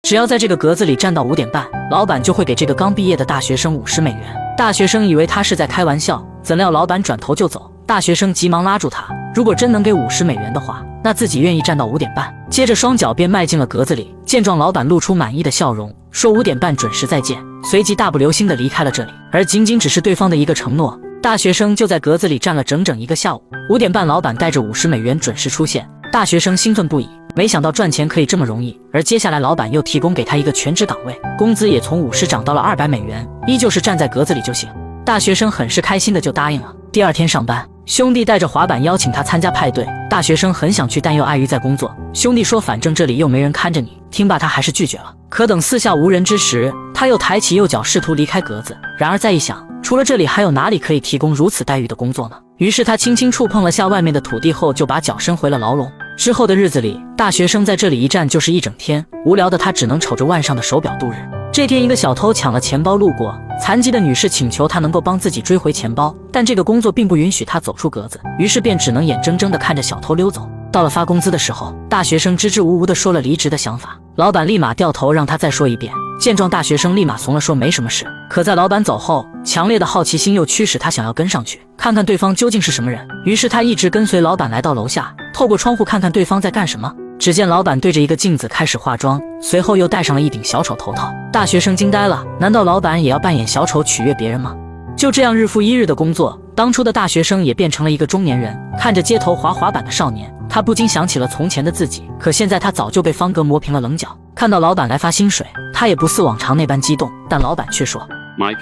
只要在这个格子里站到5点半，老板就会给这个刚毕业的大学生50美元。大学生以为他是在开玩笑，怎料老板转头就走。大学生急忙拉住他，如果真能给50美元的话，那自己愿意站到5点半。接着双脚便迈进了格子里。见状，老板露出满意的笑容，说5点半准时再见，随即大步流星地离开了这里。而仅仅只是对方的一个承诺，大学生就在格子里站了整整1个下午。5点半，老板带着50美元准时出现，大学生兴奋不已，没想到赚钱可以这么容易。而接下来老板又提供给他一个全职岗位，工资也从50涨到了200美元，依旧是站在格子里就行。大学生很是开心的就答应了。第二天上班，兄弟带着滑板邀请他参加派对，大学生很想去，但又碍于在工作。兄弟说反正这里又没人看着你，听罢他还是拒绝了。可等四下无人之时，他又抬起右脚试图离开格子，然而再一想，除了这里还有哪里可以提供如此待遇的工作呢？于是他轻轻触碰了下外面的土地后，就把脚伸回了牢笼。之后的日子里，大学生在这里一站就是一整天，无聊的他只能瞅着腕上的手表度日。这天，一个小偷抢了钱包路过，残疾的女士请求他能够帮自己追回钱包，但这个工作并不允许他走出格子，于是便只能眼睁睁地看着小偷溜走。到了发工资的时候，大学生支支吾吾地说了离职的想法，老板立马掉头让他再说一遍。见状，大学生立马怂了，说没什么事。可在老板走后，强烈的好奇心又驱使他想要跟上去，看看对方究竟是什么人。于是他一直跟随老板来到楼下，透过窗户看看对方在干什么。只见老板对着一个镜子开始化妆，随后又戴上了一顶小丑头套。大学生惊呆了，难道老板也要扮演小丑取悦别人吗？就这样日复一日的工作，当初的大学生也变成了一个中年人。看着街头滑滑板的少年，他不禁想起了从前的自己，可现在他早就被方格磨平了棱角。看到老板来发薪水，他也不似往常那般激动，但老板却说 Mike,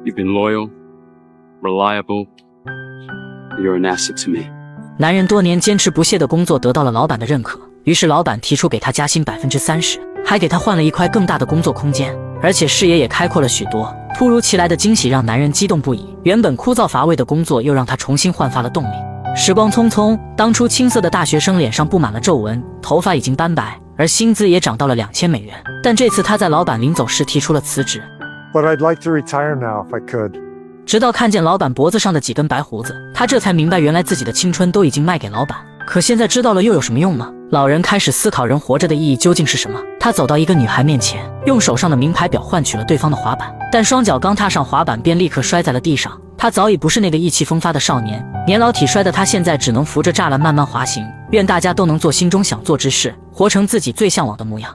you've been loyal, reliable, you're an asset to me. 男人多年坚持不懈的工作得到了老板的认可，于是老板提出给他加薪30%，还给他换了一块更大的工作空间，而且视野也开阔了许多。突如其来的惊喜让男人激动不已，原本枯燥乏味的工作又让他重新焕发了动力。时光匆匆，当初青涩的大学生脸上布满了皱纹，头发已经斑白，而薪资也涨到了2000美元。但这次他在老板临走时提出了辞职。But I'd like to retire now if I could. 直到看见老板脖子上的几根白胡子，他这才明白原来自己的青春都已经卖给老板。可现在知道了又有什么用呢？老人开始思考人活着的意义究竟是什么。他走到一个女孩面前，用手上的名牌表换取了对方的滑板，但双脚刚踏上滑板便立刻摔在了地上。他早已不是那个意气风发的少年，年老体衰的他现在只能扶着栅栏慢慢滑行。愿大家都能做心中想做之事，活成自己最向往的模样。